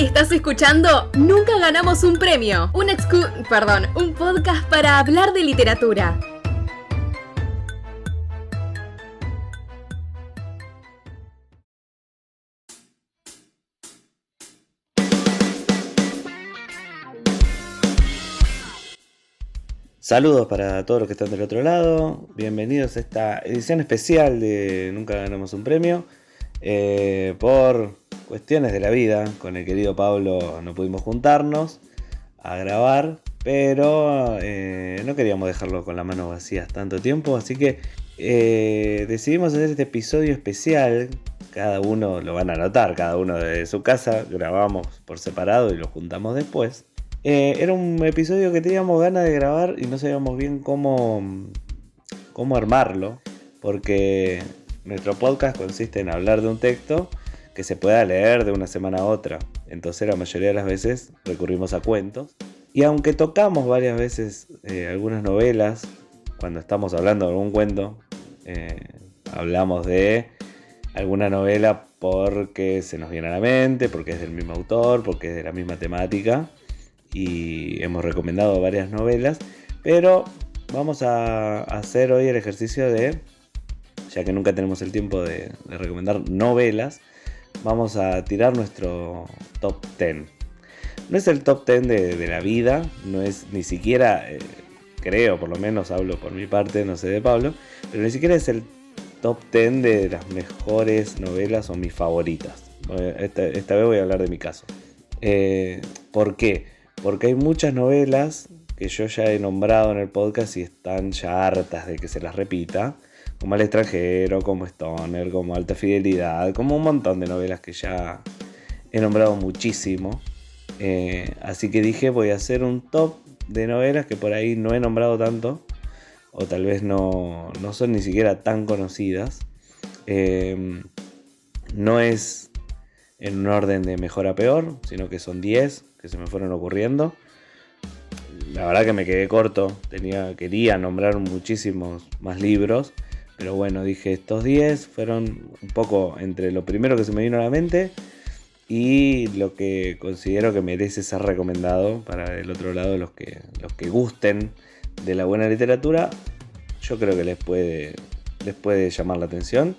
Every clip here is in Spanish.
Estás escuchando Nunca Ganamos un Premio, un podcast para hablar de literatura. Saludos para todos los que están del otro lado, bienvenidos a esta edición especial de Nunca Ganamos un Premio. Por cuestiones de la vida, con el querido Pablo no pudimos juntarnos a grabar, pero no queríamos dejarlo con las manos vacías tanto tiempo, así que decidimos hacer este episodio especial. Cada uno lo van a notar, cada uno de su casa, grabamos por separado y lo juntamos después. Era un episodio que teníamos ganas de grabar y no sabíamos bien cómo armarlo, porque nuestro podcast consiste en hablar de un texto que se pueda leer de una semana a otra. Entonces la mayoría de las veces recurrimos a cuentos. Y aunque tocamos varias veces algunas novelas, cuando estamos hablando de algún cuento, hablamos de alguna novela porque se nos viene a la mente, porque es del mismo autor, porque es de la misma temática. Y hemos recomendado varias novelas, pero vamos a hacer hoy el ejercicio de, ya que nunca tenemos el tiempo de recomendar novelas, vamos a tirar nuestro top 10. No es el top 10 de la vida, no es ni siquiera, creo, por lo menos hablo por mi parte, no sé de Pablo, pero ni siquiera es el top 10 de las mejores novelas o mis favoritas. Esta vez voy a hablar de mi caso. ¿Por qué? Porque hay muchas novelas que yo ya he nombrado en el podcast y están ya hartas de que se las repita, como El extranjero, como Stoner, como Alta fidelidad, como un montón de novelas que ya he nombrado muchísimo. Así que dije, voy a hacer un top de novelas que por ahí no he nombrado tanto, o tal vez no son ni siquiera tan conocidas. No es en un orden de mejor a peor, sino que son 10 que se me fueron ocurriendo. La verdad que me quedé corto, quería nombrar muchísimos más libros, pero bueno, dije estos 10 fueron un poco entre lo primero que se me vino a la mente y lo que considero que merece ser recomendado para el otro lado, los que gusten de la buena literatura. Yo creo que les puede llamar la atención.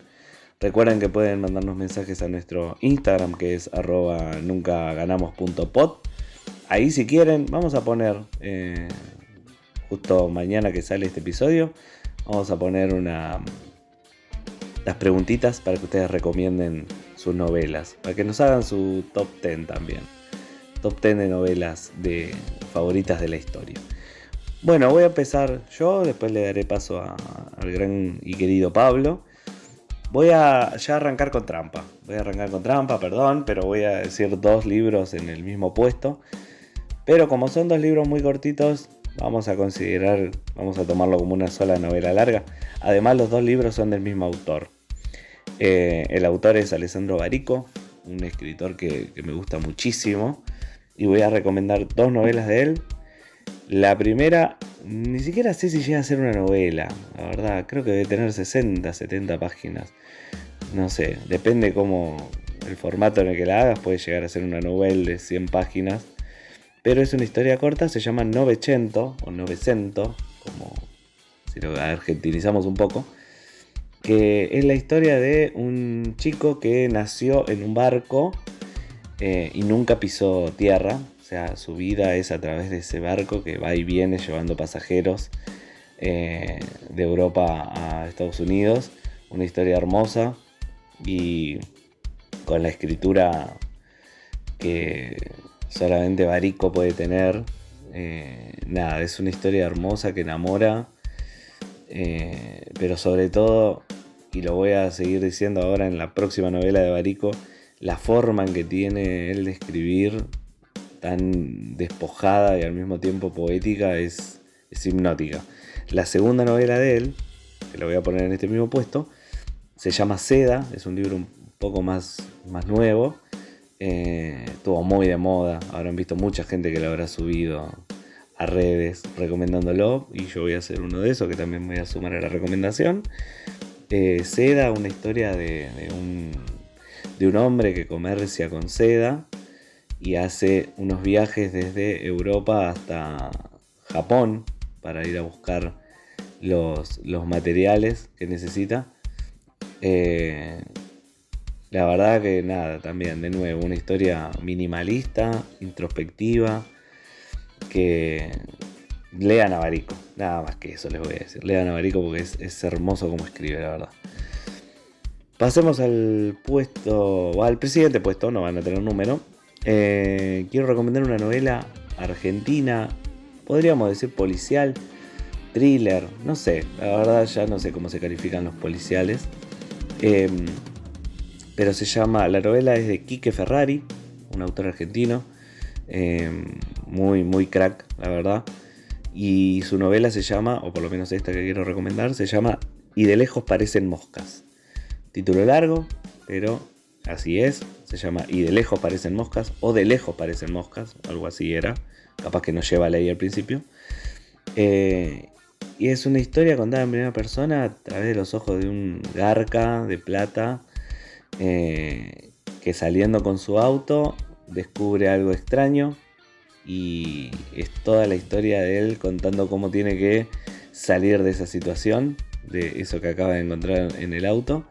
Recuerden que pueden mandarnos mensajes a nuestro Instagram, que es @nuncaganamos.pod. Ahí, si quieren, vamos a poner, justo mañana que sale este episodio, vamos a poner las preguntitas para que ustedes recomienden sus novelas, para que nos hagan su top 10 también. Top 10 de novelas favoritas de la historia. Bueno, voy a empezar yo, después le daré paso al gran y querido Pablo. Voy a ya arrancar con trampa, pero voy a decir 2 libros en el mismo puesto. Pero como son 2 libros muy cortitos, vamos a tomarlo como una sola novela larga. Además, los 2 libros son del mismo autor. El autor es Alessandro Barico, un escritor que me gusta muchísimo. Y voy a recomendar 2 novelas de él. La primera, ni siquiera sé si llega a ser una novela, la verdad, creo que debe tener 60, 70 páginas. No sé, depende cómo el formato en el que la hagas, puede llegar a ser una novela de 100 páginas. Pero es una historia corta, se llama Novecento, o Novecento, como si lo argentinizamos un poco, que es la historia de un chico que nació en un barco y nunca pisó tierra. O sea, su vida es a través de ese barco que va y viene llevando pasajeros de Europa a Estados Unidos. Una historia hermosa y con la escritura que solamente Barico puede tener. Es una historia hermosa que enamora, pero sobre todo, y lo voy a seguir diciendo ahora en la próxima novela de Barico, la forma en que tiene él de escribir, tan despojada y al mismo tiempo poética, es hipnótica. La segunda novela de él, que lo voy a poner en este mismo puesto, se llama Seda, es un libro un poco más nuevo. Estuvo muy de moda, habrán visto mucha gente que lo habrá subido a redes recomendándolo, y yo voy a hacer uno de esos que también voy a sumar a la recomendación. Seda, una historia de un hombre que comercia con seda y hace unos viajes desde Europa hasta Japón para ir a buscar los materiales que necesita. La verdad que nada, también de nuevo una historia minimalista, introspectiva, que lean a Barico, nada más que eso les voy a decir. Lean a Barico porque es hermoso como escribe, la verdad. Pasemos al siguiente puesto, no van a tener número. Quiero recomendar una novela argentina, podríamos decir policial, thriller, no sé, la verdad ya no sé cómo se califican los policiales. Pero la novela es de Quique Ferrari, un autor argentino, muy crack, la verdad. Y su novela se llama, o por lo menos esta que quiero recomendar, se llama Y de lejos parecen moscas. Título largo, pero así es, se llama Y de lejos parecen moscas, o De lejos parecen moscas, algo así era, capaz que no lleva la I al principio. Y es una historia contada en primera persona a través de los ojos de un garca de plata, que saliendo con su auto descubre algo extraño, y es toda la historia de él contando cómo tiene que salir de esa situación, de eso que acaba de encontrar en el auto,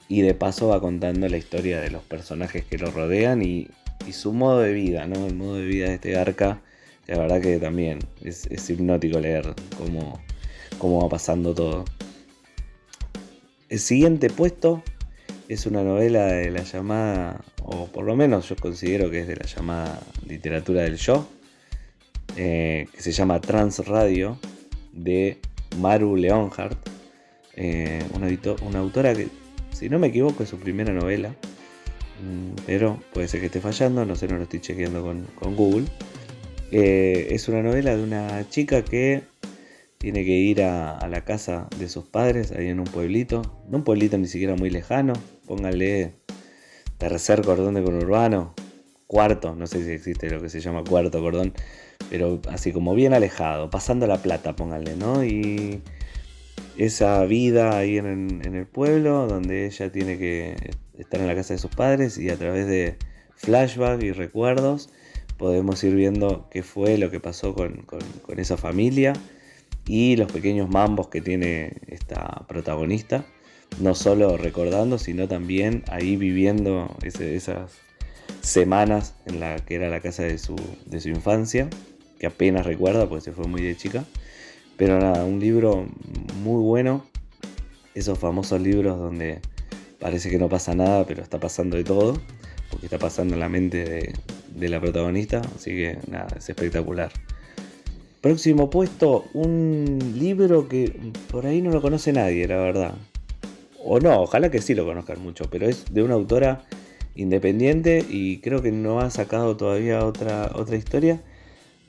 y de paso va contando la historia de los personajes que lo rodean y su modo de vida, ¿no? El modo de vida de este garca, la verdad que también es hipnótico leer cómo va pasando todo. El siguiente puesto es una novela de la llamada, o por lo menos yo considero que es de la llamada literatura del yo, que se llama Trans Radio, de Maru Leonhardt, una autora que, si no me equivoco, es su primera novela, pero puede ser que esté fallando, no sé, no lo estoy chequeando con Google. Es una novela de una chica que tiene que ir a la casa de sus padres, ahí en un pueblito, no un pueblito ni siquiera muy lejano, pónganle tercer cordón de conurbano, cuarto, no sé si existe lo que se llama cuarto cordón, pero así como bien alejado, pasando La Plata, pónganle, ¿no? Y esa vida ahí en el pueblo, donde ella tiene que estar en la casa de sus padres, y a través de flashbacks y recuerdos podemos ir viendo qué fue lo que pasó con esa familia y los pequeños mambos que tiene esta protagonista, no solo recordando, sino también ahí viviendo esas semanas en la que era la casa de su infancia, que apenas recuerda porque se fue muy de chica. Pero nada, un libro muy bueno, esos famosos libros donde parece que no pasa nada, pero está pasando de todo, porque está pasando en la mente de la protagonista, así que nada, es espectacular. Próximo puesto, un libro que por ahí no lo conoce nadie, la verdad. O no, ojalá que sí lo conozcan mucho, pero es de una autora independiente y creo que no ha sacado todavía otra historia.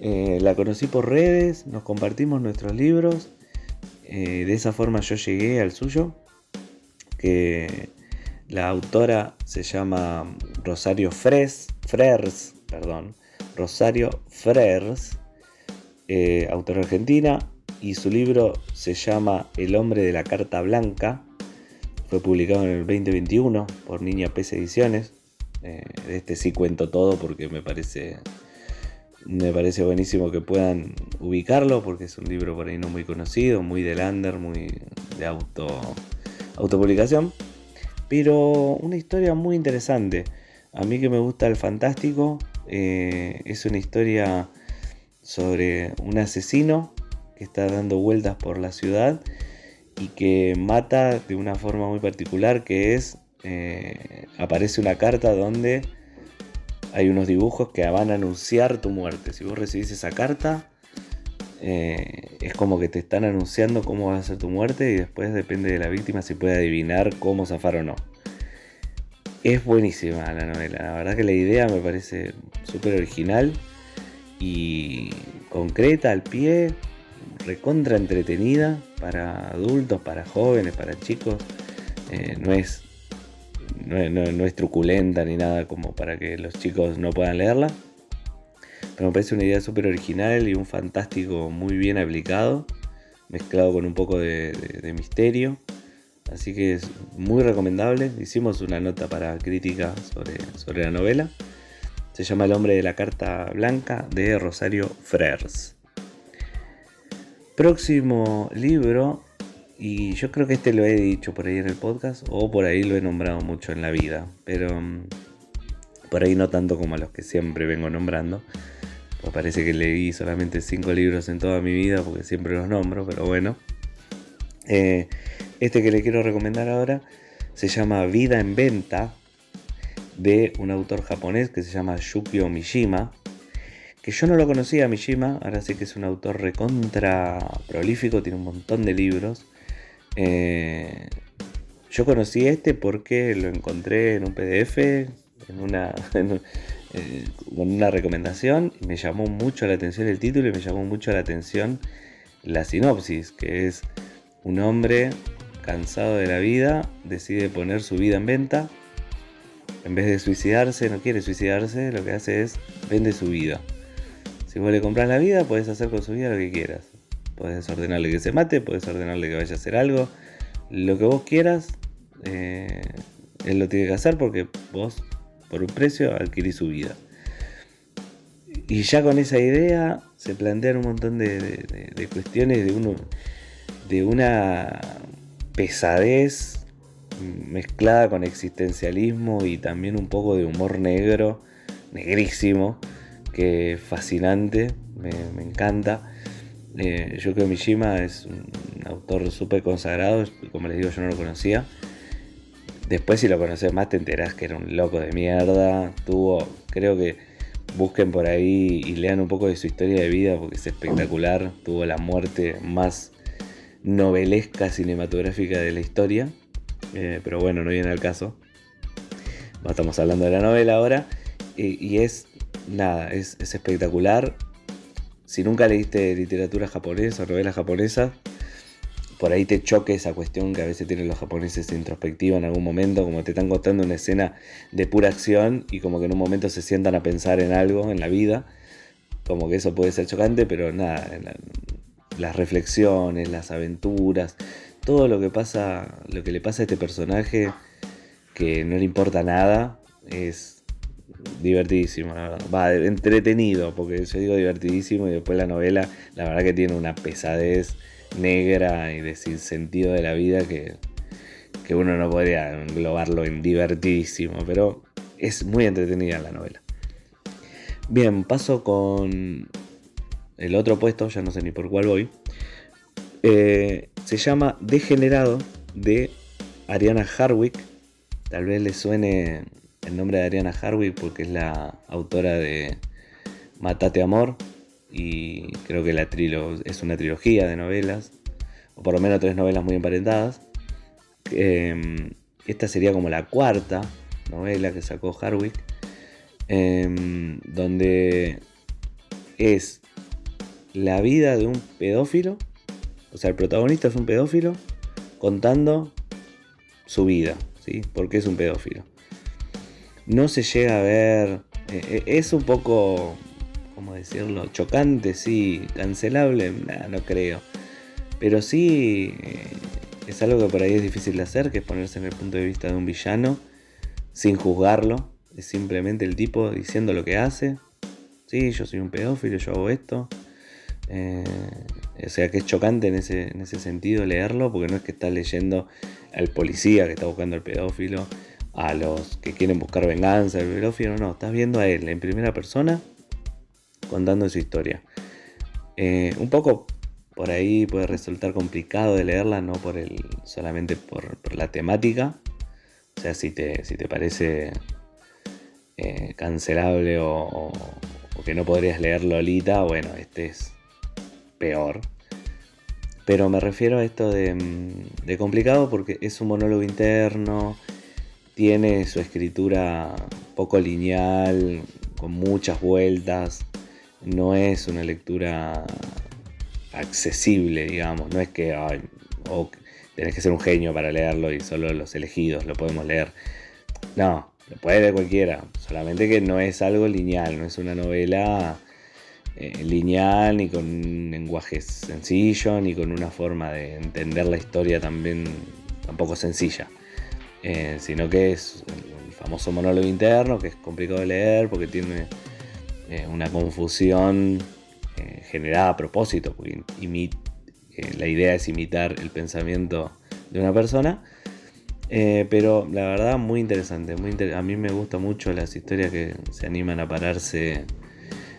La conocí por redes, nos compartimos nuestros libros, de esa forma yo llegué al suyo, que la autora se llama Rosario Frers, autora argentina, y su libro se llama El hombre de la carta blanca. Fue publicado en el 2021 por Niña Pez Ediciones. De este sí cuento todo porque me parece buenísimo que puedan ubicarlo, porque es un libro por ahí no muy conocido, muy de lander, muy de autopublicación, pero una historia muy interesante. A mí que me gusta el fantástico, es una historia sobre un asesino que está dando vueltas por la ciudad y que mata de una forma muy particular, que es, aparece una carta donde hay unos dibujos que van a anunciar tu muerte. Si vos recibís esa carta, es como que te están anunciando cómo va a ser tu muerte, y después depende de la víctima si puede adivinar cómo zafar o no. Es buenísima la novela, la verdad que la idea me parece súper original y concreta, al pie, recontra entretenida para adultos, para jóvenes, para chicos. No es truculenta ni nada como para que los chicos no puedan leerla, pero me parece una idea súper original y un fantástico muy bien aplicado, mezclado con un poco de misterio, así que es muy recomendable. Hicimos una nota para crítica sobre la novela, Se llama El hombre de la carta blanca, de Rosario Frers. Próximo libro, y yo creo que este lo he dicho por ahí en el podcast, o por ahí lo he nombrado mucho en la vida, pero por ahí no tanto como los que siempre vengo nombrando. Pues parece que leí solamente 5 libros en toda mi vida, porque siempre los nombro, pero bueno. Este que le quiero recomendar ahora se llama Vida en Venta, de un autor japonés que se llama Yukio Mishima, que yo no lo conocía a Mishima, ahora sí que es un autor recontra prolífico, tiene un montón de libros. Yo conocí porque lo encontré en un PDF, con una recomendación, y me llamó mucho la atención el título y me llamó mucho la atención la sinopsis, que es un hombre cansado de la vida, decide poner su vida en venta. En vez de suicidarse, no quiere suicidarse, lo que hace es vende su vida. Si vos le compras la vida, podés hacer con su vida lo que quieras. Podés ordenarle que se mate, podés ordenarle que vaya a hacer algo. Lo que vos quieras, él lo tiene que hacer porque vos, por un precio, adquirís su vida. Y ya con esa idea se plantean un montón de cuestiones de una pesadez mezclada con existencialismo y también un poco de humor negro, negrísimo, que es fascinante, me encanta. Yukio Mishima es un autor súper consagrado, como les digo, yo no lo conocía. Después, si lo conoces más, te enterás que era un loco de mierda. Creo que busquen por ahí y lean un poco de su historia de vida, porque es espectacular. Tuvo la muerte más novelesca cinematográfica de la historia, pero bueno, no viene al caso. Estamos hablando de la novela ahora, y es espectacular. Si nunca leíste literatura japonesa o novelas japonesas, por ahí te choque esa cuestión que a veces tienen los japoneses introspectiva en algún momento, como te están contando una escena de pura acción y como que en un momento se sientan a pensar en algo en la vida, como que eso puede ser chocante, pero nada, las reflexiones, las aventuras, todo lo que le pasa a este personaje, que no le importa nada, es divertidísimo, va, entretenido, porque yo digo divertidísimo, y después la novela, la verdad que tiene una pesadez negra y de sinsentido de la vida que uno no podría englobarlo en divertidísimo, pero es muy entretenida la novela. Bien, paso con el otro puesto, ya no sé ni por cuál voy. Se llama Degenerado, de Ariana Harwick. Tal vez les suene el nombre de Ariana Harwick porque es la autora de Matate Amor, y creo que es una trilogía de novelas, o por lo menos 3 novelas muy emparentadas. Esta sería como la 4ª novela que sacó Harwick, donde es la vida de un pedófilo, o sea, el protagonista es un pedófilo contando su vida, ¿sí? ¿Por qué es un pedófilo? No se llega a ver, es un poco, ¿cómo decirlo? Chocante, sí, cancelable, no creo. Pero sí, es algo que por ahí es difícil de hacer, que es ponerse en el punto de vista de un villano sin juzgarlo. Es simplemente el tipo diciendo lo que hace. Sí, yo soy un pedófilo, yo hago esto. O sea que es chocante en ese sentido leerlo, porque no es que estás leyendo al policía que está buscando al pedófilo, a los que quieren buscar venganza del pedófilo, no, estás viendo a él en primera persona contando su historia. Un poco por ahí puede resultar complicado de leerla, no solamente por la temática. O sea, si te parece cancelable o que no podrías leer Lolita, bueno, este es peor. Pero me refiero a esto de complicado porque es un monólogo interno, tiene su escritura poco lineal, con muchas vueltas, no es una lectura accesible, digamos, no es que tenés que ser un genio para leerlo y solo los elegidos lo podemos leer. No, lo puede leer cualquiera, solamente que no es algo lineal, no es una novela lineal, ni con un lenguaje sencillo, ni con una forma de entender la historia tampoco sencilla, sino que es famoso monólogo interno, que es complicado de leer porque tiene una confusión generada a propósito, porque la idea es imitar el pensamiento de una persona. Pero la verdad muy interesante, a mí me gustan mucho las historias que se animan a pararse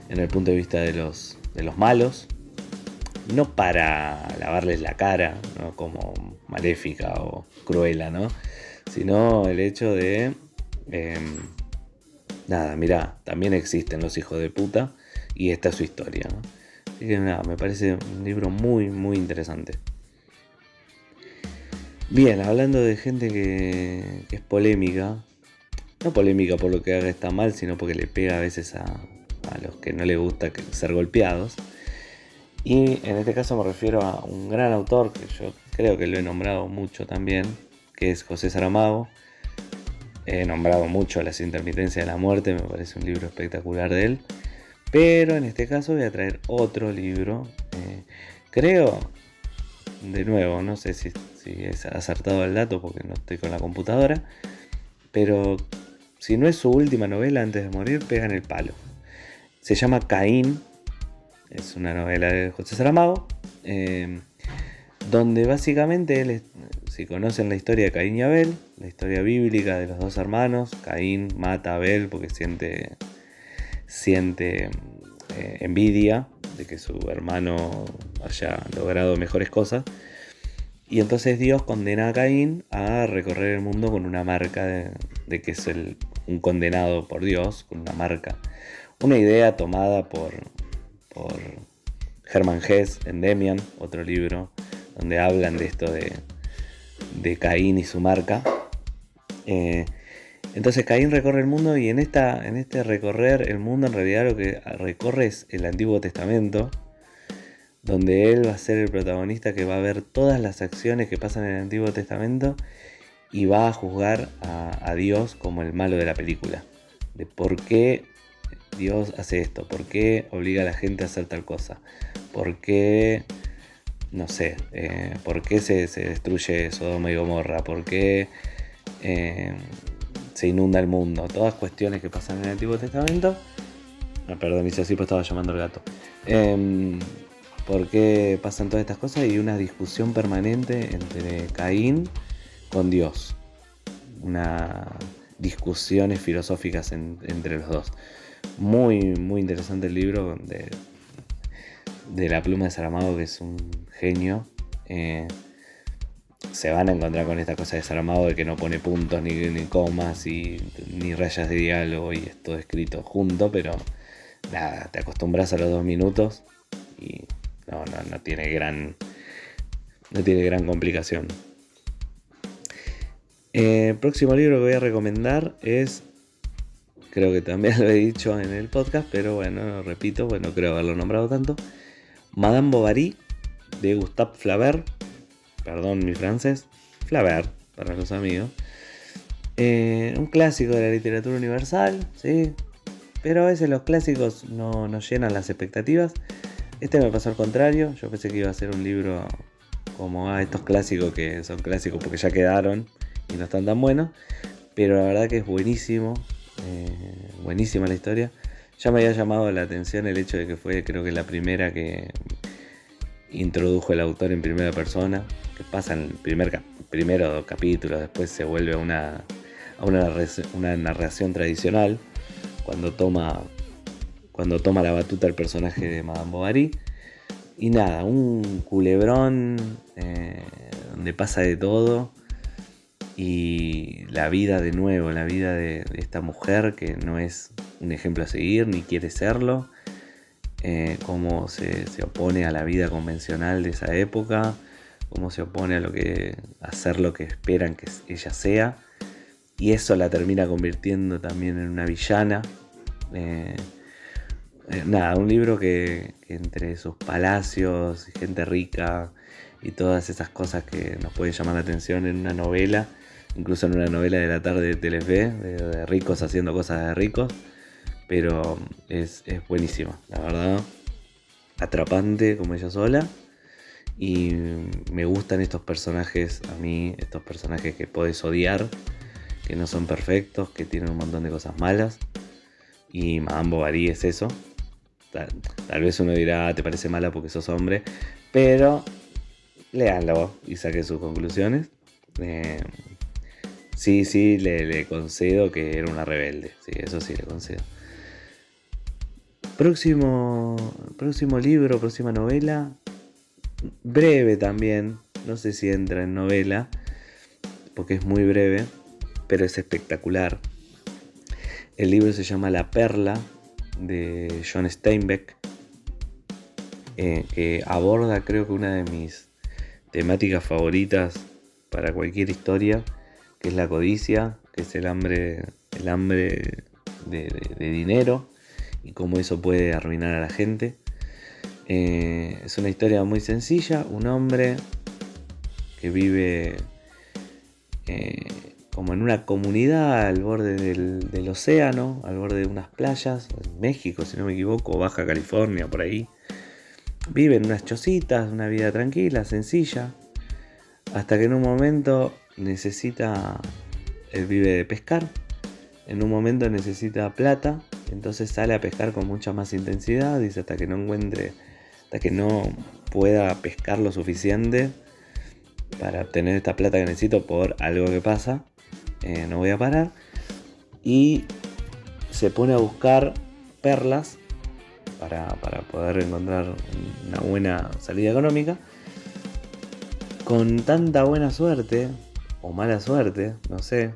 en el punto de vista de los malos, no para lavarles la cara, ¿no? Como Maléfica o Cruella, ¿no? Sino el hecho de nada, mirá, también existen los hijos de puta y esta es su historia, ¿no? Así que nada, me parece un libro muy muy interesante. Bien, hablando de gente que es polémica, no polémica por lo que haga está mal, sino porque le pega a veces a los que no les gusta ser golpeados. Y en este caso me refiero a un gran autor que yo creo que lo he nombrado mucho también, que es José Saramago. He nombrado mucho Las intermitencias de la muerte, me parece un libro espectacular de él. Pero en este caso voy a traer otro libro. Creo, de nuevo, no sé si es acertado el dato porque no estoy con la computadora, pero si no es su última novela antes de morir, pega en el palo. Se llama Caín, es una novela de José Saramago, donde básicamente si conocen la historia de Caín y Abel, la historia bíblica de los dos hermanos, Caín mata a Abel porque siente envidia de que su hermano haya logrado mejores cosas. Y entonces Dios condena a Caín a recorrer el mundo con una marca de que es un condenado por Dios, con una marca. Una idea tomada por Hermann Hesse en Demian, otro libro, donde hablan de esto de Caín y su marca. Entonces Caín recorre el mundo y en este recorrer el mundo en realidad lo que recorre es el Antiguo Testamento, donde él va a ser el protagonista que va a ver todas las acciones que pasan en el Antiguo Testamento y va a juzgar a Dios como el malo de la película. De por qué Dios hace esto, por qué obliga a la gente a hacer tal cosa, por qué, no sé, por qué se destruye Sodoma y Gomorra, por qué se inunda el mundo. Todas cuestiones que pasan en el Antiguo Testamento. Perdón, hice así, pues estaba llamando al gato. ¿Por qué pasan todas estas cosas? Y una discusión permanente entre Caín con Dios. Unas discusiones filosóficas entre los dos. Muy, muy interesante el libro de la pluma de Saramago, que es un genio. Se van a encontrar con esta cosa de Saramago de que no pone puntos, ni comas, ni rayas de diálogo, y es todo escrito junto, pero nada, te acostumbras a los 2 minutos y no tiene gran complicación. El próximo libro que voy a recomendar es, creo que también lo he dicho en el podcast, pero bueno, lo repito, no creo haberlo nombrado tanto, Madame Bovary, de Gustave Flaubert. Perdón mi francés, Flaubert para los amigos. Un clásico de la literatura universal, ¿sí? Pero a veces los clásicos no llenan las expectativas. Este me pasó al contrario. Yo pensé que iba a ser un libro como estos clásicos que son clásicos porque ya quedaron y no están tan buenos. Pero la verdad que es buenísimo. Buenísima la historia. Ya me había llamado la atención el hecho de que fue, creo que la primera que introdujo el autor en primera persona, que pasa en el primero capítulo, después se vuelve a una narración tradicional cuando toma la batuta el personaje de Madame Bovary. Y nada, un culebrón donde pasa de todo, y la vida de esta mujer que no es un ejemplo a seguir ni quiere serlo. Cómo se opone a la vida convencional de esa época, cómo se opone a hacer lo que esperan que ella sea, y eso la termina convirtiendo también en una villana. Un libro que entre sus palacios y gente rica y todas esas cosas que nos pueden llamar la atención en una novela, incluso en una novela de la tarde de Telefe, de ricos haciendo cosas de ricos. Pero es buenísima, la verdad, atrapante como ella sola. Y me gustan estos personajes, a mí, estos personajes que podés odiar que no son perfectos, que tienen un montón de cosas malas. Y Madame Bovary es eso. Tal vez uno dirá, te parece mala porque sos hombre, pero léanlo y saquen sus conclusiones. Sí, le concedo que era una rebelde. Sí, eso sí le concedo. Próximo libro, próxima novela. Breve también. No sé si entra en novela, porque es muy breve, pero es espectacular. El libro se llama La Perla, de John Steinbeck, que aborda, creo que una de mis temáticas favoritas para cualquier historia, que es la codicia, que es el hambre de dinero y cómo eso puede arruinar a la gente. Es una historia muy sencilla, un hombre que vive como en una comunidad al borde del océano, al borde de unas playas, en México si no me equivoco, Baja California, por ahí. Vive en unas chocitas, una vida tranquila, sencilla, hasta que en un momento él vive de pescar, en un momento necesita plata, entonces sale a pescar con mucha más intensidad, dice hasta que no pueda pescar lo suficiente para obtener esta plata que necesito por algo que pasa, no voy a parar, y se pone a buscar perlas para poder encontrar una buena salida económica, con tanta buena suerte o mala suerte, no sé,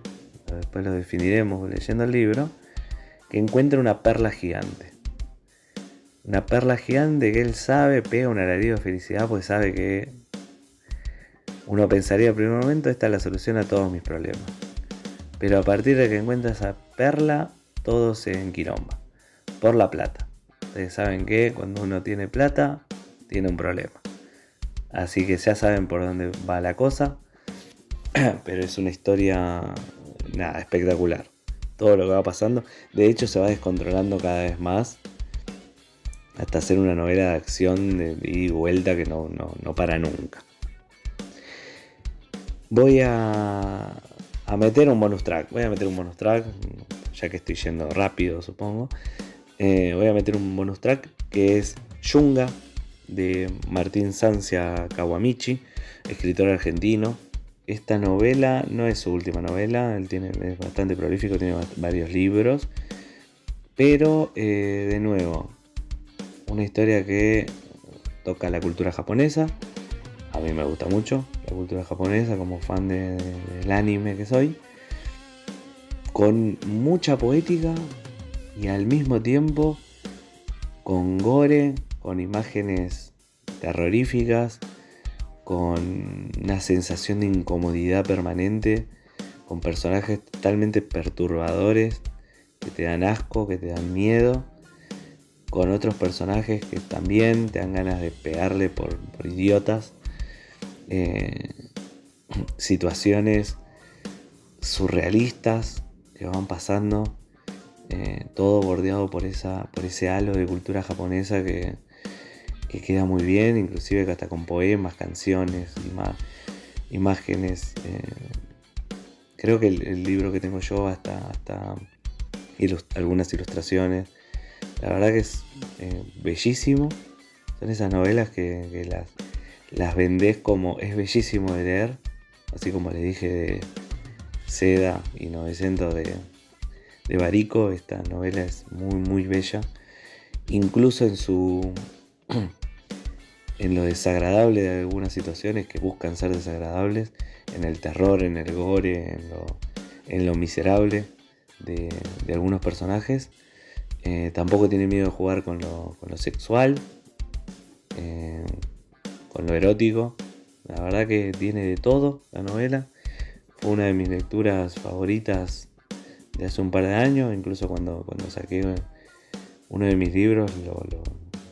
después lo definiremos leyendo el libro, que encuentra una perla gigante. Una perla gigante que él sabe, pega un alarido de felicidad, porque sabe que uno pensaría al primer momento, esta es la solución a todos mis problemas. Pero a partir de que encuentra esa perla, todo se enquilomba. Por la plata. Ustedes saben que cuando uno tiene plata, tiene un problema. Así que ya saben por dónde va la cosa. Pero es una historia, espectacular. Todo lo que va pasando. De hecho, se va descontrolando cada vez más. Hasta hacer una novela de acción de ida y vuelta que no para nunca. Voy a meter un bonus track. Ya que estoy yendo rápido, supongo. Voy a meter un bonus track que es Yunga, de Martín Sancia Kawamichi, escritor argentino. Esta novela no es su última novela, es bastante prolífico, tiene varios libros. Pero, de nuevo, una historia que toca la cultura japonesa. A mí me gusta mucho la cultura japonesa, como fan del anime que soy. Con mucha poética y al mismo tiempo con gore, con imágenes terroríficas, con una sensación de incomodidad permanente, con personajes totalmente perturbadores que te dan asco, que te dan miedo, con otros personajes que también te dan ganas de pegarle por idiotas. Situaciones surrealistas que van pasando, todo bordeado por ese halo de cultura japonesa que queda muy bien, inclusive hasta con poemas, canciones, imágenes. Creo que el libro que tengo yo hasta algunas ilustraciones. La verdad que es bellísimo. Son esas novelas que las vendés como es bellísimo de leer, así como le dije de Seda y 900 de Barico. Esta novela es muy muy bella, incluso en lo desagradable de algunas situaciones que buscan ser desagradables, en el terror, en el gore, en lo miserable de algunos personajes. Tampoco tiene miedo de jugar con lo sexual, con lo erótico. La verdad que tiene de todo la novela. Fue una de mis lecturas favoritas de hace un par de años. Incluso cuando saqué uno de mis libros, lo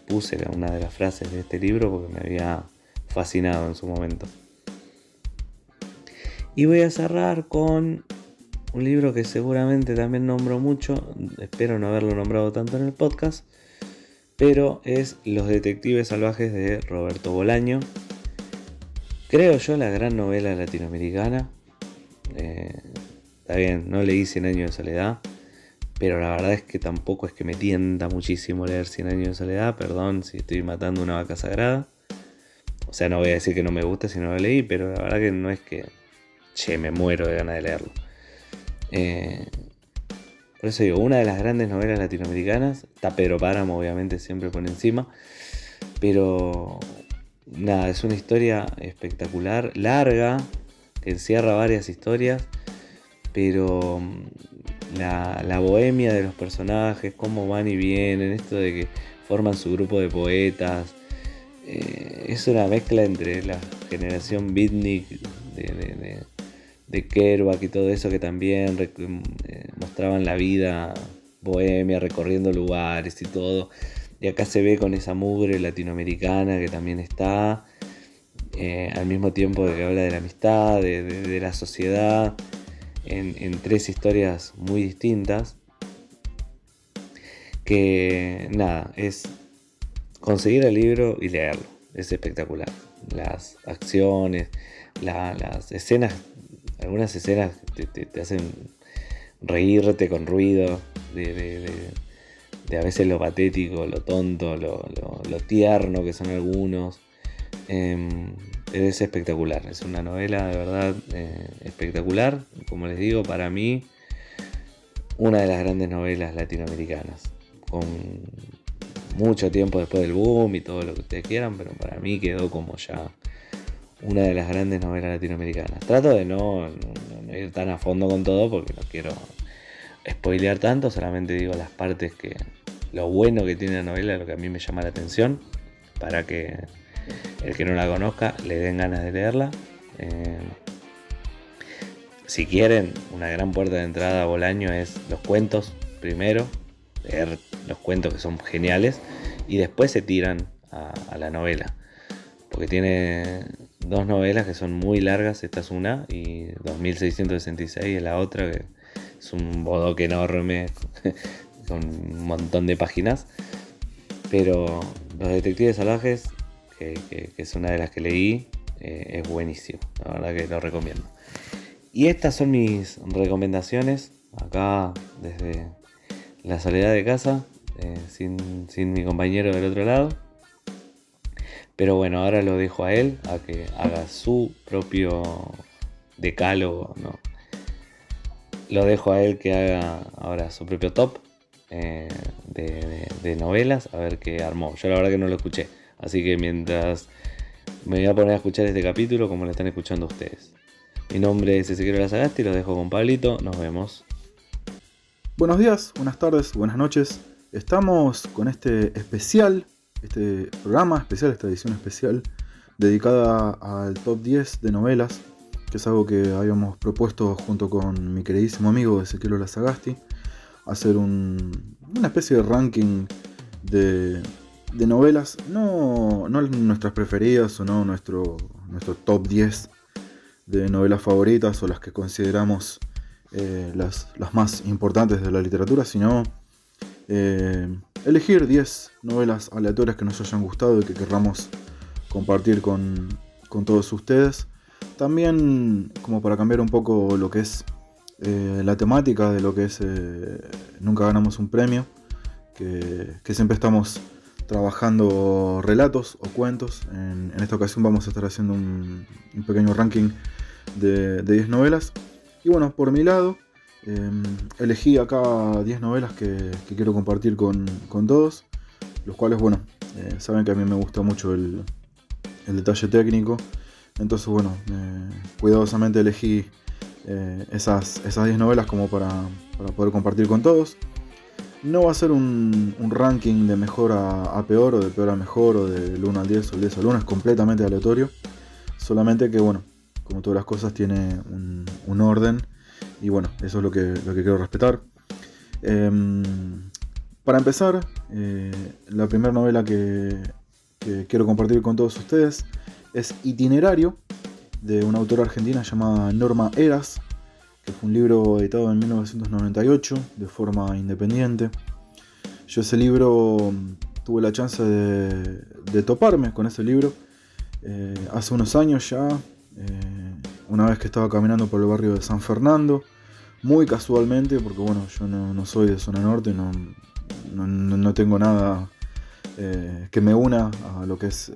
puse una de las frases de este libro porque me había fascinado en su momento. Y voy a cerrar con un libro que seguramente también nombro mucho. Espero no haberlo nombrado tanto en el podcast. Pero es Los Detectives Salvajes de Roberto Bolaño. Creo yo la gran novela latinoamericana. Está bien, no leí 100 años de soledad, pero la verdad es que tampoco es que me tienta muchísimo leer 100 años de soledad. Perdón si estoy matando una vaca sagrada. O sea, no voy a decir que no me gusta si no lo leí, pero la verdad que no es que, me muero de ganas de leerlo. Por eso digo, una de las grandes novelas latinoamericanas. Está Pedro Páramo, obviamente, siempre por encima. Pero nada, es una historia espectacular, larga, que encierra varias historias. Pero la bohemia de los personajes, cómo van y vienen, esto de que forman su grupo de poetas, es una mezcla entre la generación beatnik de Kerouac y todo eso, que también mostraban la vida bohemia, recorriendo lugares y todo. Y acá se ve con esa mugre latinoamericana que también está, al mismo tiempo de que habla de la amistad, de la sociedad, en tres historias muy distintas. Que nada, es conseguir el libro y leerlo. Es espectacular. Las acciones, las escenas, algunas escenas te hacen reírte con ruido, de a veces lo patético, lo tonto, lo tierno que son algunos. Es espectacular, es una novela de verdad espectacular. Como les digo, para mí, una de las grandes novelas latinoamericanas, con mucho tiempo después del boom y todo lo que ustedes quieran, pero para mí quedó como ya una de las grandes novelas latinoamericanas. Trato de no ir tan a fondo con todo porque no quiero spoilear tanto, solamente digo las partes lo bueno que tiene la novela, lo que a mí me llama la atención, para que el que no la conozca le den ganas de leerla. Si quieren, una gran puerta de entrada a Bolaño es los cuentos primero, leer los cuentos que son geniales, y después se tiran a la novela, porque tiene dos novelas que son muy largas. Esta es una, y 2666 es la otra, que es un bodoque enorme con un montón de páginas. Pero Los Detectives Salvajes, que es una de las que leí, es buenísimo, la verdad que lo recomiendo. Y estas son mis recomendaciones acá desde la soledad de casa, sin mi compañero del otro lado. Pero bueno, ahora lo dejo a él, a que haga su propio decálogo, ¿no? Lo dejo a él que haga ahora su propio top de novelas, a ver qué armó. Yo la verdad que no lo escuché, así que mientras me voy a poner a escuchar este capítulo como lo están escuchando ustedes. Mi nombre es Ezequiel Lazagasti, lo dejo con Pablito, nos vemos. Buenos días, buenas tardes, buenas noches. Estamos con este programa especial, esta edición especial dedicada al top 10 de novelas, que es algo que habíamos propuesto junto con mi queridísimo amigo Ezequiel Lazagasti, hacer una especie de ranking de novelas, no nuestras preferidas o no nuestro top 10 de novelas favoritas o las que consideramos las más importantes de la literatura, sino elegir 10 novelas aleatorias que nos hayan gustado y que querramos compartir con todos ustedes. También como para cambiar un poco lo que es la temática de lo que es Nunca Ganamos un Premio, que siempre estamos trabajando relatos o cuentos. En esta ocasión vamos a estar haciendo un pequeño ranking de 10 novelas. Y bueno, por mi lado, elegí acá 10 novelas que quiero compartir con todos, los cuales, bueno, saben que a mí me gusta mucho el detalle técnico. Entonces, bueno, cuidadosamente elegí esas 10 novelas como para poder compartir con todos. No va a ser un ranking de mejor a peor, o de peor a mejor, o del 1 al 10 o del 10 al 1, es completamente aleatorio. Solamente que, bueno, como todas las cosas, tiene un orden, y bueno, eso es lo que quiero respetar. Para empezar, la primera novela que quiero compartir con todos ustedes es Itinerario, de una autora argentina llamada Norma Eras, que fue un libro editado en 1998 de forma independiente. Yo ese libro tuve la chance de toparme con ese libro hace unos años ya, una vez que estaba caminando por el barrio de San Fernando, muy casualmente, porque bueno, yo no soy de zona norte, no tengo nada que me una a lo que es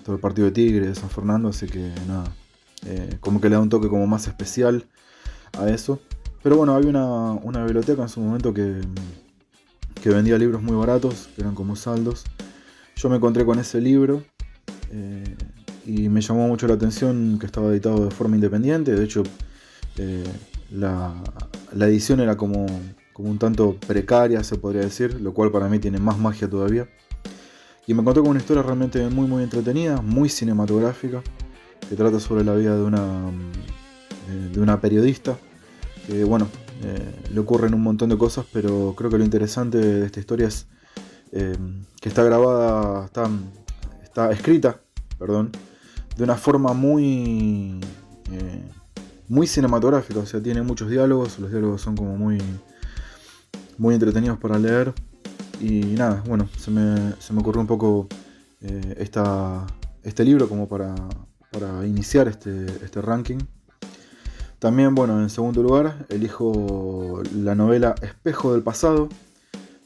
todo el partido de Tigre de San Fernando, así que nada, como que le da un toque como más especial a eso. Pero bueno, había una biblioteca en su momento que vendía libros muy baratos, que eran como saldos. Yo me encontré con ese libro y me llamó mucho la atención que estaba editado de forma independiente. De hecho, la edición era como un tanto precaria, se podría decir, lo cual para mí tiene más magia todavía. Y me encontré con una historia realmente muy muy entretenida, muy cinematográfica, que trata sobre la vida de una periodista, que bueno, le ocurren un montón de cosas, pero creo que lo interesante de esta historia es que está grabada, está escrita, perdón, de una forma muy cinematográfica, o sea, tiene muchos diálogos, los diálogos son como muy entretenidos para leer. Y nada, bueno, se me ocurrió un poco este libro como para iniciar este ranking. También, bueno, en segundo lugar, elijo la novela Espejo del Pasado,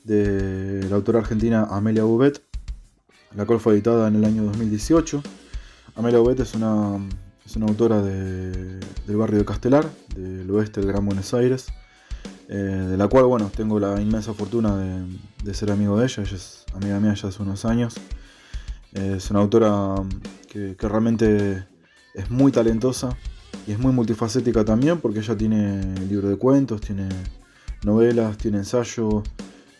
de la autora argentina Amelia Bovet, la cual fue editada en el año 2018. Amelia Bovet es una autora del barrio de Castelar, del oeste del Gran Buenos Aires, de la cual, bueno, tengo la inmensa fortuna de ser amigo de ella. Ella es amiga mía ya hace unos años. Es una autora que realmente es muy talentosa y es muy multifacética también, porque ella tiene libro de cuentos, tiene novelas, tiene ensayo.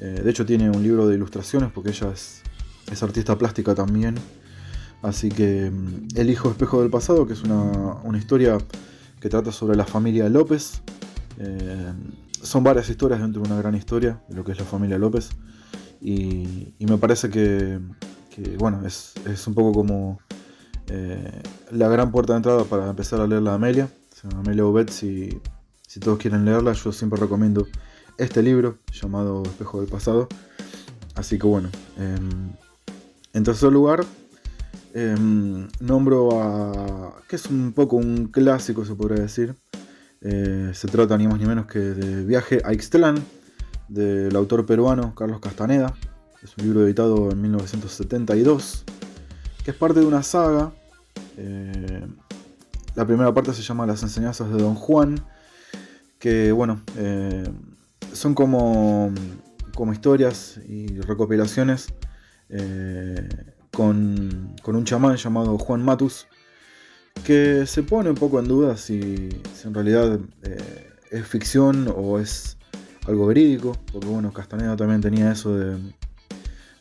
De hecho tiene un libro de ilustraciones, porque ella es artista plástica también. Así que elijo Espejo del Pasado, que es una historia que trata sobre la familia López. Son varias historias dentro de una gran historia de lo que es la familia López. Y me parece que bueno, es un poco como la gran puerta de entrada para empezar a leer la Amelia. O sea, Amelia Bovet, si todos quieren leerla, yo siempre recomiendo este libro llamado Espejo del Pasado. Así que bueno, en tercer lugar, nombro que es un poco un clásico, se podría decir. Se trata ni más ni menos que de Viaje a Ixtlán, del autor peruano Carlos Castaneda. Es un libro editado en 1972, que es parte de una saga. La primera parte se llama Las enseñanzas de Don Juan, que bueno, son como historias y recopilaciones con un chamán llamado Juan Matus, que se pone un poco en duda si en realidad es ficción o es algo verídico, porque bueno, Castaneda también tenía eso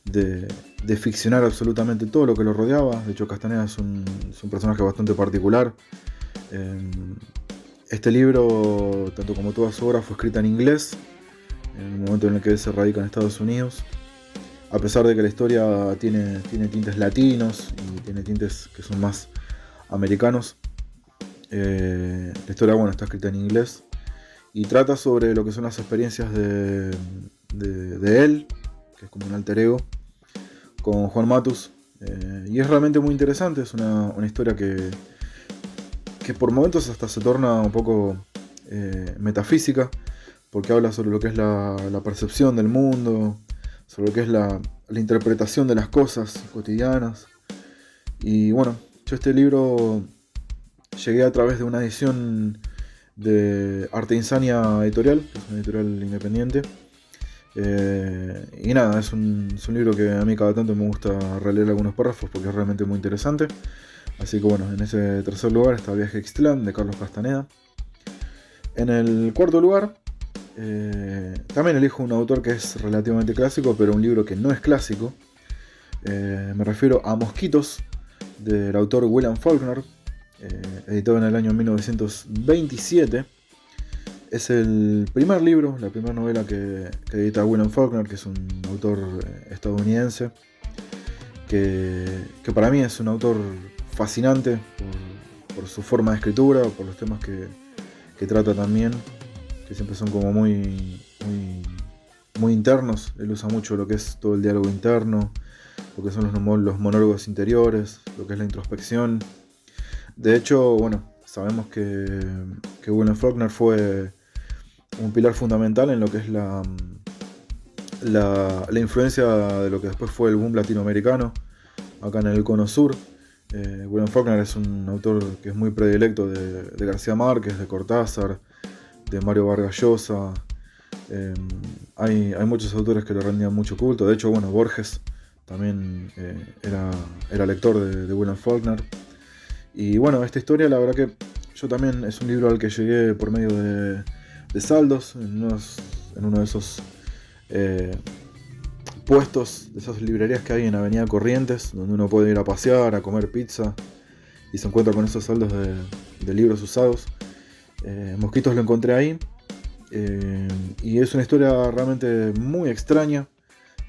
de ficcionar absolutamente todo lo que lo rodeaba. De hecho, Castaneda es un personaje bastante particular. Este libro, tanto como toda su obra, fue escrita en inglés, en el momento en el que él se radica en Estados Unidos. A pesar de que la historia tiene tintes latinos y tiene tintes que son más americanos, la historia, bueno, está escrita en inglés y trata sobre lo que son las experiencias de él, que es como un alter ego, con Juan Matus, y es realmente muy interesante. Es una historia que por momentos hasta se torna un poco metafísica, porque habla sobre lo que es la percepción del mundo, sobre lo que es la interpretación de las cosas cotidianas. Y bueno, yo este libro llegué a través de una edición de Arte Insania Editorial, que es una editorial independiente. Y nada, es un libro que a mí cada tanto me gusta releer algunos párrafos porque es realmente muy interesante. Así que bueno, en ese tercer lugar está Viaje a Ixtlán, de Carlos Castaneda. En el cuarto lugar, también elijo un autor que es relativamente clásico, pero un libro que no es clásico. Me refiero a Mosquitos, del autor William Faulkner, editado en el año 1927. Es el primer libro, la primera novela que edita William Faulkner, que es un autor estadounidense, que para mí es un autor fascinante por su forma de escritura, por los temas que trata también, que siempre son como muy internos. Él usa mucho lo que es todo el diálogo interno, lo que son los monólogos interiores, lo que es la introspección. De hecho, bueno, sabemos que William Faulkner fue un pilar fundamental en lo que es la influencia de lo que después fue el boom latinoamericano, acá en el Cono Sur. William Faulkner es un autor que es muy predilecto de García Márquez, de Cortázar, de Mario Vargas Llosa. Hay muchos autores que le rendían mucho culto. De hecho, bueno, Borges también era lector de William Faulkner. Y bueno, esta historia, la verdad que yo también es un libro al que llegué por medio de saldos, en uno de esos puestos, de esas librerías que hay en Avenida Corrientes, donde uno puede ir a pasear, a comer pizza, y se encuentra con esos saldos de libros usados. Mosquitos lo encontré ahí, y es una historia realmente muy extraña,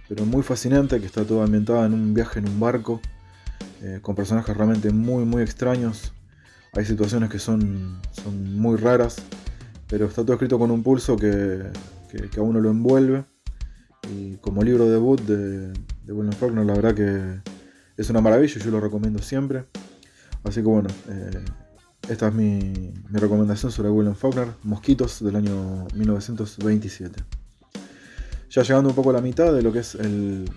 pero muy fascinante, que está toda ambientada en un viaje en un barco, con personajes realmente muy muy extraños. Hay situaciones que son muy raras, pero está todo escrito con un pulso que a uno lo envuelve. Y como libro debut de William Faulkner, la verdad que es una maravilla y yo lo recomiendo siempre. Así que bueno, esta es mi recomendación sobre William Faulkner, Mosquitos, del año 1927. Ya llegando un poco a la mitad de lo que es el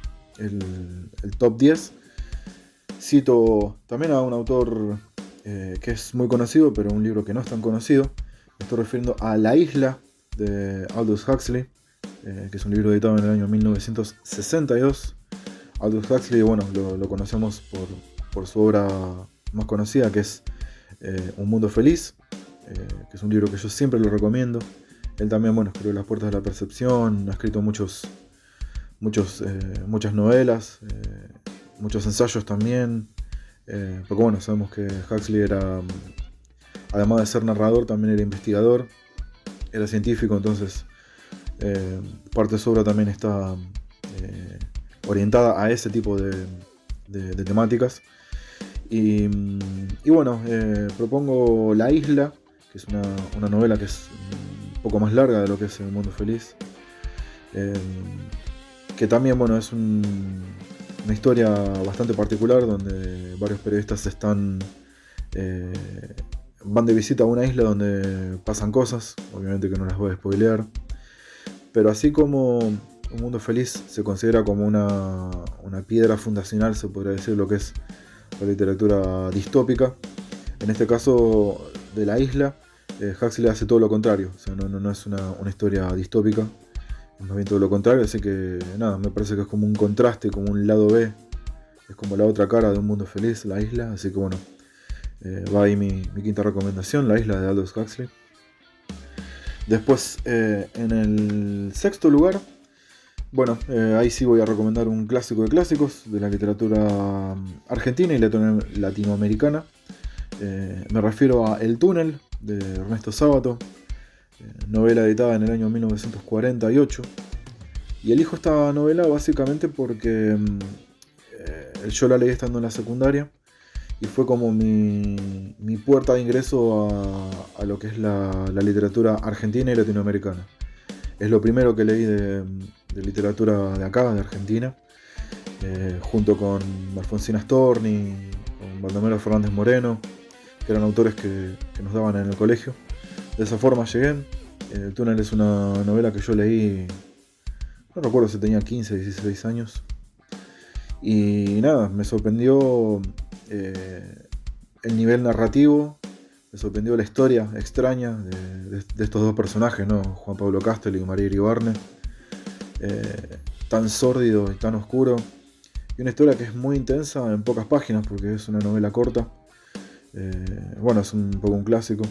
top 10, cito también a un autor que es muy conocido, pero un libro que no es tan conocido. Me estoy refiriendo a La Isla, de Aldous Huxley, que es un libro editado en el año 1962. Aldous Huxley, bueno, lo conocemos por su obra más conocida, que es Un Mundo Feliz, que es un libro que yo siempre lo recomiendo. Él también, bueno, escribió Las Puertas de la Percepción, ha escrito muchas novelas, muchos ensayos también, porque bueno, sabemos que Huxley era, además de ser narrador, también era investigador, era científico, entonces parte de su obra también está orientada a ese tipo de temáticas. Y bueno, propongo La Isla, que es una novela que es un poco más larga de lo que es El Mundo Feliz, que también, bueno, es una historia bastante particular, donde varios periodistas van de visita a una isla donde pasan cosas, obviamente que no las voy a spoilear, pero así como Un Mundo Feliz se considera como una piedra fundacional, se podría decir, lo que es la literatura distópica, en este caso de La Isla, Huxley hace todo lo contrario, o sea, no es una historia distópica, es más bien todo lo contrario, así que nada, me parece que es como un contraste, como un lado B, es como la otra cara de Un Mundo Feliz, La Isla, así que bueno, va ahí mi quinta recomendación, La Isla, de Aldous Huxley. Después, en el sexto lugar, bueno, ahí sí voy a recomendar un clásico de clásicos de la literatura argentina y latinoamericana. Me refiero a El Túnel, de Ernesto Sábato, novela editada en el año 1948. Y elijo esta novela básicamente porque yo la leí estando en la secundaria y fue como mi puerta de ingreso a lo que es la literatura argentina y latinoamericana. Es lo primero que leí de literatura de acá, de Argentina, junto con Alfonsina Storni, con Baldomero Fernández Moreno, que eran autores que nos daban en el colegio. De esa forma llegué. El Túnel es una novela que yo leí, no recuerdo si tenía 15, 16 años. Y nada, me sorprendió el nivel narrativo, me sorprendió la historia extraña de estos dos personajes, ¿no? Juan Pablo Castel y María Iribarne. Tan sórdido y tan oscuro. Y una historia que es muy intensa en pocas páginas, porque es una novela corta. Bueno, es un poco un clásico.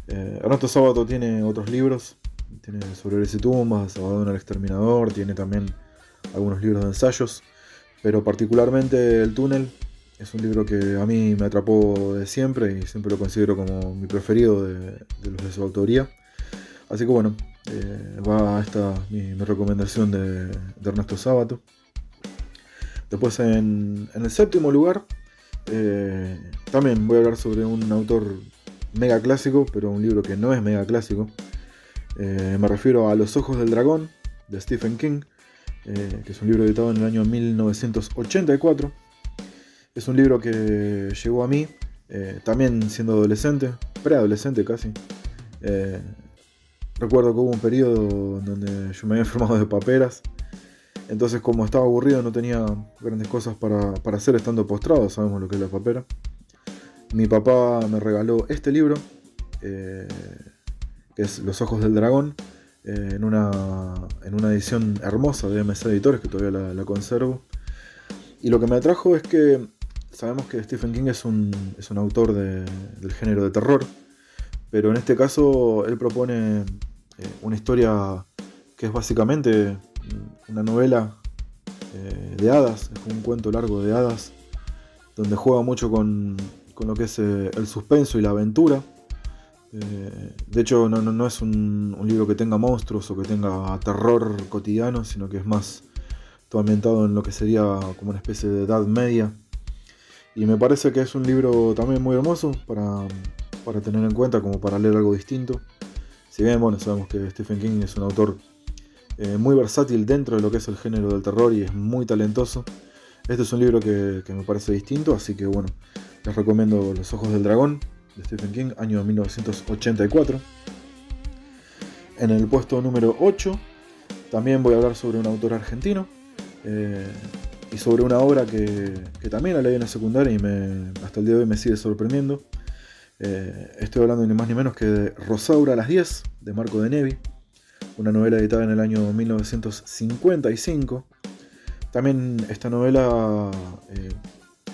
Ernesto Sábato tiene otros libros, tiene Sobre y Tumbas, Sabadón el Exterminador, tiene también algunos libros de ensayos, pero particularmente El Túnel es un libro que a mí me atrapó de siempre y siempre lo considero como mi preferido de los de su autoría. Así que bueno, va esta mi recomendación de Ernesto Sábato. Después en el séptimo lugar, también voy a hablar sobre un autor mega clásico, pero un libro que no es mega clásico. Me refiero a Los Ojos del Dragón, de Stephen King, que es un libro editado en el año 1984. Es un libro que llegó a mí también siendo adolescente, preadolescente casi. recuerdo que hubo un periodo en donde yo me había enfermado de paperas. Entonces, como estaba aburrido, no tenía grandes cosas para hacer estando postrado. Sabemos lo que es la papera. Mi papá me regaló este libro, que es Los Ojos del Dragón, en una edición hermosa de MC Editores, que todavía la conservo. Y lo que me atrajo es que sabemos que Stephen King es un autor del género de terror, pero en este caso él propone una historia que es básicamente una novela de hadas, es un cuento largo de hadas, donde juega mucho con lo que es el suspenso y la aventura. De hecho, no es un libro que tenga monstruos o que tenga terror cotidiano, sino que es más todo ambientado en lo que sería como una especie de Edad Media. Y me parece que es un libro también muy hermoso para tener en cuenta, como para leer algo distinto. Si bien, bueno, sabemos que Stephen King es un autor muy versátil dentro de lo que es el género del terror y es muy talentoso. Este es un libro que me parece distinto, así que bueno, les recomiendo Los Ojos del Dragón, de Stephen King, año 1984. En el puesto número 8 también voy a hablar sobre un autor argentino y sobre una obra que también la leí en la secundaria y hasta el día de hoy me sigue sorprendiendo. Estoy hablando ni más ni menos que de Rosaura a las 10, de Marco de Nevi, una novela editada en el año 1955. También esta novela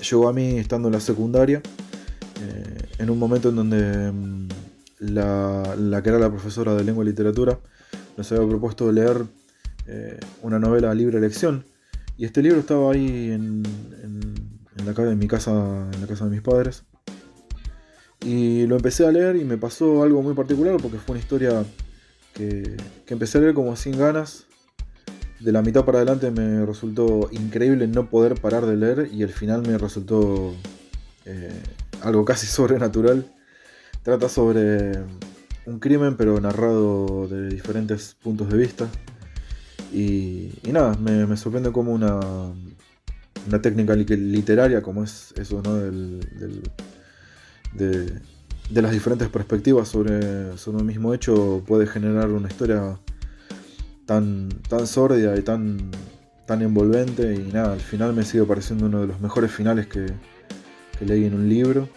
llegó a mí estando en la secundaria, en un momento en donde la que era la profesora de lengua y literatura nos había propuesto leer una novela de libre elección, y este libro estaba ahí en mi casa, en la casa de mis padres, y lo empecé a leer y me pasó algo muy particular porque fue una historia que empecé a leer como sin ganas. De la mitad para adelante me resultó increíble no poder parar de leer, y el final me resultó algo casi sobrenatural. Trata sobre un crimen, pero narrado de diferentes puntos de vista. Y nada, me sorprende como una técnica literaria, como es eso, ¿no? De las diferentes perspectivas sobre un mismo hecho, puede generar una historia tan sórdida y tan envolvente. Y nada, al final me sigue pareciendo uno de los mejores finales que leí en un libro.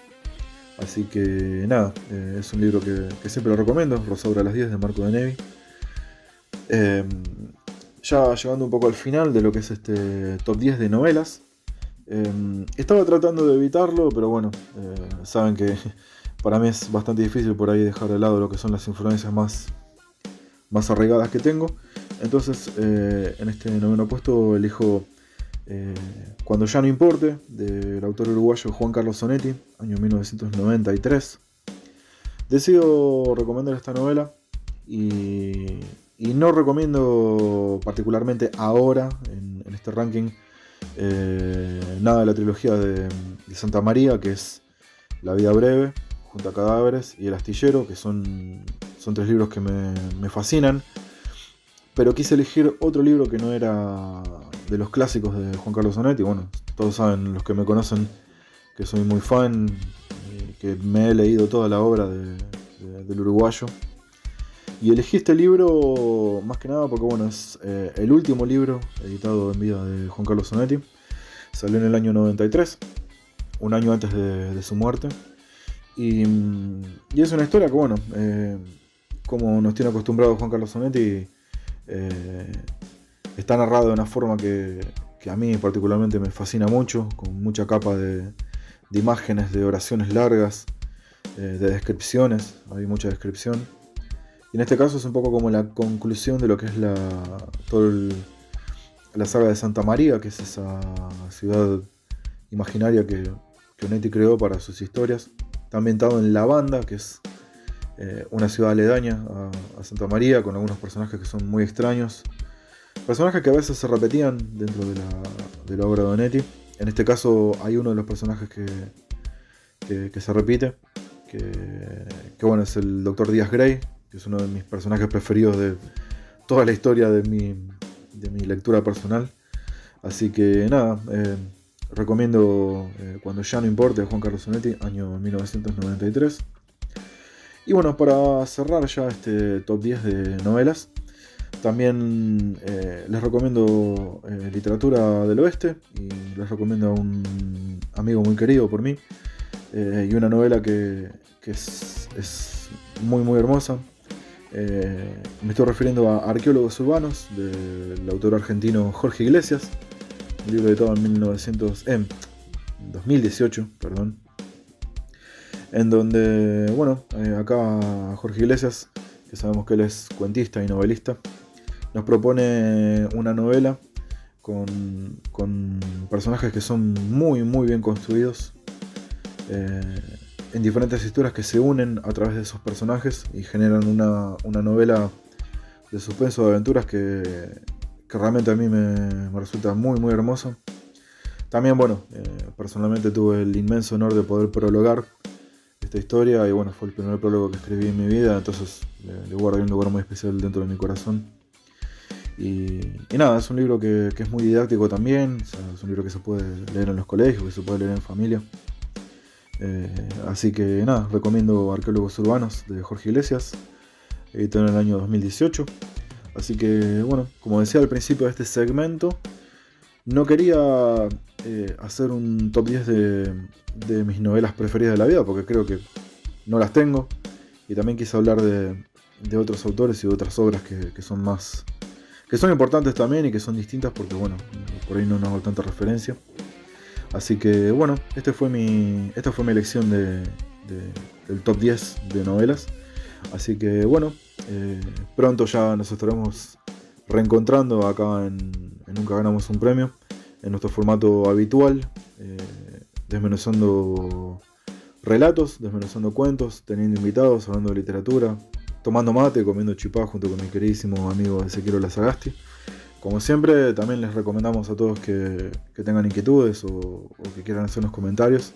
Así que nada, es un libro que siempre lo recomiendo, Rosaura a las 10, de Marco de Nevi. Ya llegando un poco al final de lo que es este top 10 de novelas. Estaba tratando de evitarlo, pero bueno, saben que para mí es bastante difícil por ahí dejar de lado lo que son las influencias más arraigadas que tengo. Entonces, en este noveno puesto elijo Cuando ya no importe, del autor uruguayo Juan Carlos Sonetti, año 1993. Decido recomendar esta novela y no recomiendo particularmente ahora en este ranking nada de la trilogía de Santa María, que es La vida breve, Junto a cadáveres y El astillero, que son tres libros que me fascinan. Pero quise elegir otro libro que no era de los clásicos de Juan Carlos Sonetti. Bueno, todos saben, los que me conocen, que soy muy fan, que me he leído toda la obra del uruguayo. Y elegí este libro más que nada porque bueno, es el último libro editado en vida de Juan Carlos Sonetti. Salió en el año 93, un año antes de su muerte. Y es una historia que bueno, como nos tiene acostumbrado Juan Carlos Sonetti, está narrado de una forma que a mí particularmente me fascina mucho, con mucha capa de imágenes, de oraciones largas, de descripciones. Hay mucha descripción, y en este caso es un poco como la conclusión de lo que es toda la saga de Santa María, que es esa ciudad imaginaria que Onetti creó para sus historias. Está ambientado en La Banda, que es una ciudad aledaña a Santa María, con algunos personajes que son muy extraños, personajes que a veces se repetían dentro de la obra de Onetti. En este caso hay uno de los personajes que se repite, que bueno, es el Dr. Díaz Grey, que es uno de mis personajes preferidos de toda la historia de mi lectura personal. Así que nada, recomiendo Cuando ya no importe, de Juan Carlos Sonetti, año 1993. Y bueno, para cerrar ya este top 10 de novelas, también les recomiendo literatura del oeste y les recomiendo a un amigo muy querido por mí y una novela que es muy muy hermosa. Me estoy refiriendo a Arqueólogos Urbanos del autor argentino Jorge Iglesias, un libro editado en 2018, perdón, en donde, bueno, acá Jorge Iglesias, que sabemos que él es cuentista y novelista, nos propone una novela con personajes que son muy muy bien construidos, en diferentes historias que se unen a través de esos personajes y generan una novela de suspenso, de aventuras que realmente a mí me resulta muy muy hermosa. También, bueno, personalmente tuve el inmenso honor de poder prologar esta historia y bueno, fue el primer prólogo que escribí en mi vida, entonces le guardo un lugar muy especial dentro de mi corazón. Y nada, es un libro que es muy didáctico también, o sea, es un libro que se puede leer en los colegios, que se puede leer en familia. Así que nada, recomiendo Arqueólogos Urbanos de Jorge Iglesias, editado en el año 2018. Así que bueno, como decía al principio de este segmento, no quería hacer un top 10 de mis novelas preferidas de la vida, porque creo que no las tengo. Y también quise hablar de otros autores y de otras obras que son más, que son importantes también y que son distintas, porque bueno, por ahí no hago tanta referencia. Así que bueno, esta fue mi elección del top 10 de novelas. Así que bueno, pronto ya nos estaremos reencontrando acá en Nunca Ganamos un Premio, en nuestro formato habitual, desmenuzando relatos, desmenuzando cuentos, teniendo invitados, hablando de literatura, tomando mate, comiendo chipá junto con mi queridísimo amigo Ezequiel Lazagasti. Como siempre, también les recomendamos a todos que tengan inquietudes o que quieran hacernos comentarios.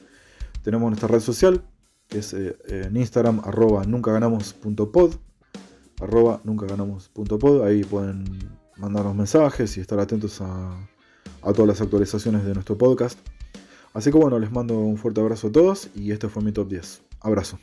Tenemos nuestra red social, que es en Instagram, @nuncaganamos.pod, @nuncaganamos.pod. Ahí pueden mandarnos mensajes y estar atentos a todas las actualizaciones de nuestro podcast. Así que bueno, les mando un fuerte abrazo a todos y este fue mi top 10. Abrazo.